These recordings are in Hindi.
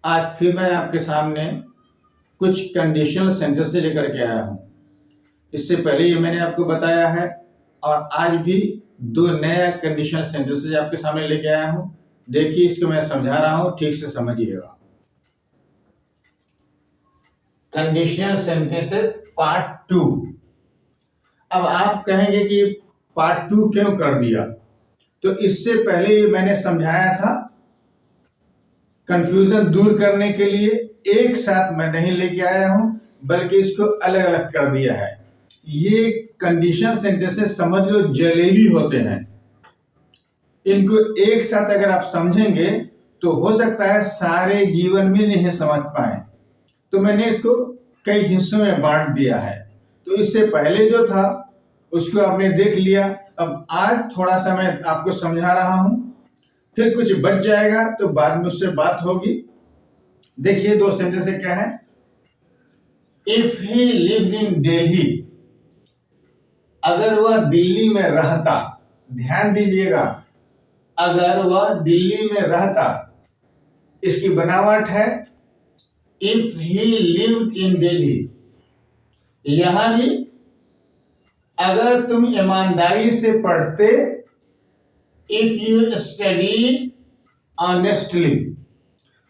आज फिर मैं आपके सामने कुछ कंडीशनल सेंटेंसेस लेकर के आया हूँ। इससे पहले ये मैंने आपको बताया है और आज भी दो नया कंडीशनल सेंटेंसेस आपके सामने लेके आया हूँ। देखिए, इसको मैं समझा रहा हूँ, ठीक से समझिएगा। Conditional sentences part 2। अब आप कहेंगे कि पार्ट 2 क्यों कर दिया? तो इससे पहले मैंने समझाया था, कंफ्यूजन दूर करने के लिए एक साथ मैं नहीं लेके आया हूं, बल्कि इसको अलग अलग कर दिया है। ये कंडीशनल सेंटेंसेस समझ लो जलेबी होते हैं। इनको एक साथ अगर आप समझेंगे तो हो सकता है सारे जीवन में नहीं समझ पाए। तो मैंने इसको कई हिस्सों में बांट दिया है। तो इससे पहले जो था उसको आपने देख लिया। अब आज थोड़ा सा मैं आपको समझा रहा हूं, फिर कुछ बच जाएगा तो बाद में उससे बात होगी। देखिए, दो सेंटेंस क्या है। If he lived in Delhi, अगर वह दिल्ली में रहता, ध्यान दीजिएगा, अगर वह दिल्ली में रहता, इसकी बनावट है if he lived in Delhi. यहां भी अगर तुम ईमानदारी से पढ़ते, इफ यू स्टडी ऑनेस्टली,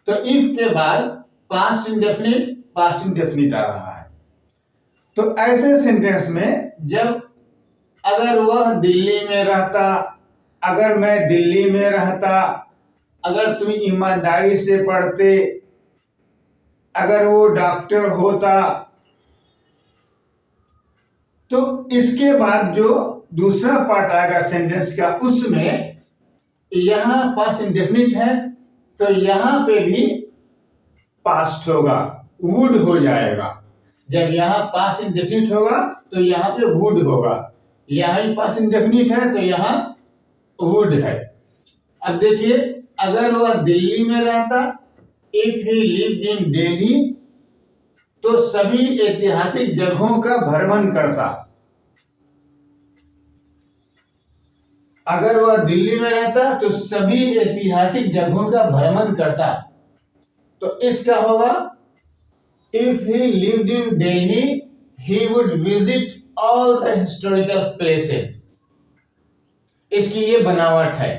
तो इफ के बाद पास्ट इंडेफिनिट आ रहा है। तो ऐसे सेंटेंस में जब अगर वह दिल्ली में रहता, अगर मैं दिल्ली में रहता, अगर तुम ईमानदारी से पढ़ते, अगर वो डॉक्टर होता, तो इसके बाद जो दूसरा पार्ट आएगा सेंटेंस का, उसमें यहां पास्ट इंडेफिनिट है तो यहां पे भी पास्ट होगा, वुड हो जाएगा। जब यहां पास्ट इंडेफिनिट होगा तो यहां पे वुड होगा। यहां ही पास्ट इंडेफिनिट है तो यहां वुड है। अब देखिए, अगर वह दिल्ली में रहता, if he lived in Delhi, तो सभी ऐतिहासिक जगहों का भ्रमण करता। अगर वह दिल्ली में रहता तो सभी ऐतिहासिक जगहों का भ्रमण करता। तो इसका होगा if he lived in Delhi he would visit all the historical places. इसकी ये बनावट है।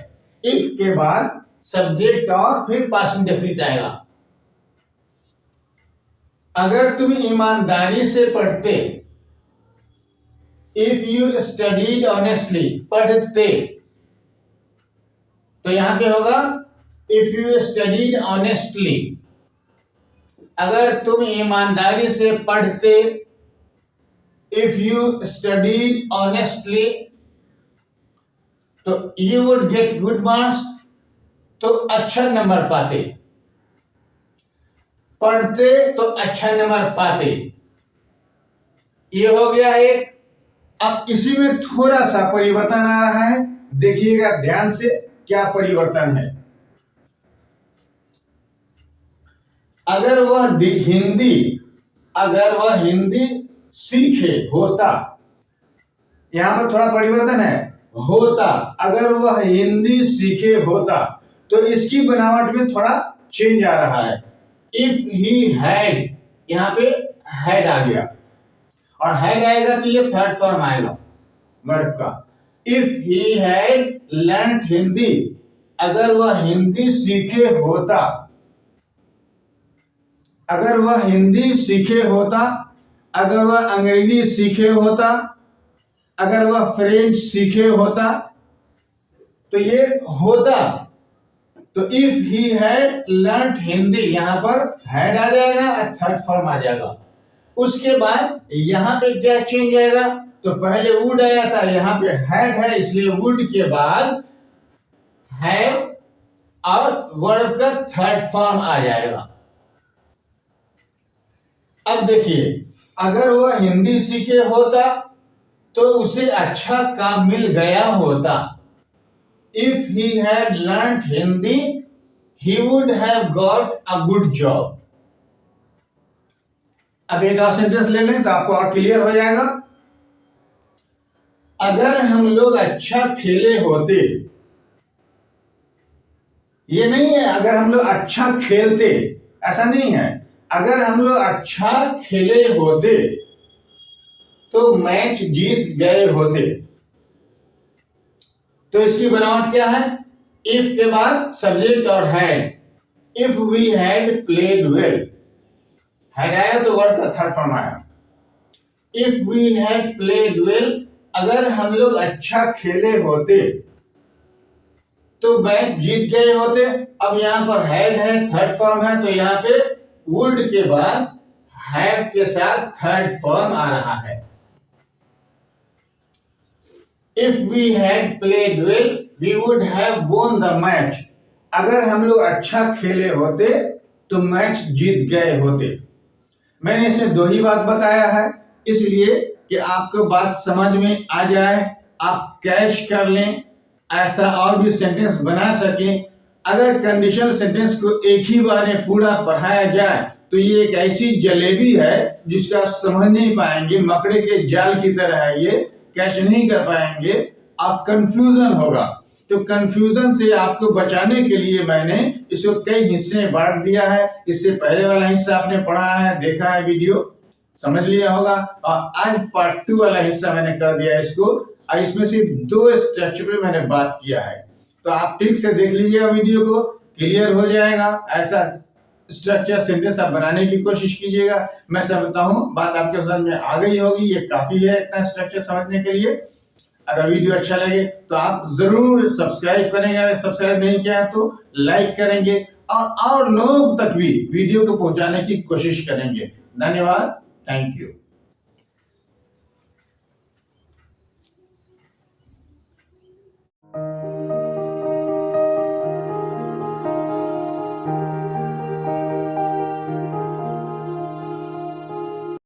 इफ के बाद सब्जेक्ट और फिर पास्ट इंडेफिनिट आएगा। अगर तुम ईमानदारी से पढ़ते, इफ यू स्टडीड ऑनेस्टली, पढ़ते, तो यहां पे होगा इफ यू स्टडीड ऑनेस्टली। अगर तुम ईमानदारी से पढ़ते, इफ यू स्टडीड ऑनेस्टली, तो you would get good marks, तो अच्छा नंबर पाते। पढ़ते तो अच्छा नंबर पाते। ये हो गया एक। अब इसी में थोड़ा सा परिवर्तन आ रहा है, देखिएगा ध्यान से क्या परिवर्तन है। अगर वह हिंदी सीखे होता, यहां पर थोड़ा परिवर्तन है, होता। अगर वह हिंदी सीखे होता, तो इसकी बनावट में थोड़ा चेंज आ रहा है। इफ ही हैड, यहां पे हैड आ गया, और हैड आएगा तो ये थर्ड फॉर्म आएगा वर्ब का। If he had learn Hindi, अगर वह हिंदी सीखे होता, अगर वह हिंदी सीखे होता, अगर वह अंग्रेजी सीखे होता, अगर वह फ्रेंच सीखे होता, तो ये होता। तो if he had learn Hindi, यहां पर हैड आ जाएगा और थर्ड फॉर्म आ जाएगा। उसके बाद यहां पे क्या चेंज आएगा? तो पहले वुड आया था, यहां पे हैड है, इसलिए वुड के बाद हैव और वर्ब का थर्ड फॉर्म आ जाएगा। अब देखिए, अगर वह हिंदी सीखे होता तो उसे अच्छा काम मिल गया होता। If he had learn Hindi he would have got a good job. अब एक और सेंटेंस ले लें तो आपको और क्लियर हो जाएगा। अगर हम लोग अच्छा खेले होते, ये नहीं है अगर हम लोग अच्छा खेलते, ऐसा नहीं है। अगर हम लोग अच्छा खेले होते तो मैच जीत गए होते। तो इसकी बनावट क्या है? इफ के बाद सब्जेक्ट और had. If we had played well, had आया तो वर्ड का थर्ड फॉर्म आया। If we had played well, अगर हम लोग अच्छा खेले होते तो मैच जीत गए होते। अब यहां पर हैड है, थर्ड फॉर्म है, तो यहां पे वुड के बाद हैव के साथ थर्ड फॉर्म आ रहा है। If we had played well we would have won the match, अगर हम लोग अच्छा खेले होते तो मैच जीत गए होते। मैंने इसमें दो ही बात बताया है, इसलिए कि आपको बात समझ में आ जाए, आप कैच कर लें, ऐसा और भी सेंटेंस बना सकें। अगर कंडीशनल सेंटेंस को एक ही बार में पूरा पढ़ाया जाए तो ये एक ऐसी जलेबी है जिसको आप समझ नहीं पाएंगे, मकड़े के जाल की तरह है, ये कैच नहीं कर पाएंगे, आप कंफ्यूजन होगा। तो कंफ्यूजन से आपको बचाने के लिए मैंने इसको कई हिस्से में बांट दिया है। इससे पहले वाला हिस्सा आपने पढ़ा है, देखा है, वीडियो समझ लिया होगा, और आज पार्ट 2 वाला हिस्सा मैंने कर दिया है इसको, और इसमें सिर्फ 2 स्ट्रक्चर पे मैंने बात किया है। तो आप ठीक से देख लीजिएगा, वीडियो को क्लियर हो जाएगा। ऐसा स्ट्रक्चर सेंटेंस आप बनाने की कोशिश कीजिएगा। मैं समझता हूँ बात आपके समझ में आ गई होगी, ये काफी है इतना स्ट्रक्चर समझने के लिए। अगर वीडियो अच्छा लगे तो आप जरूर सब्सक्राइब करेंगे, अगर सब्सक्राइब नहीं किया तो लाइक करेंगे, और लोगों तक भी वीडियो को पहुंचाने की कोशिश करेंगे। धन्यवाद, थैंक यू।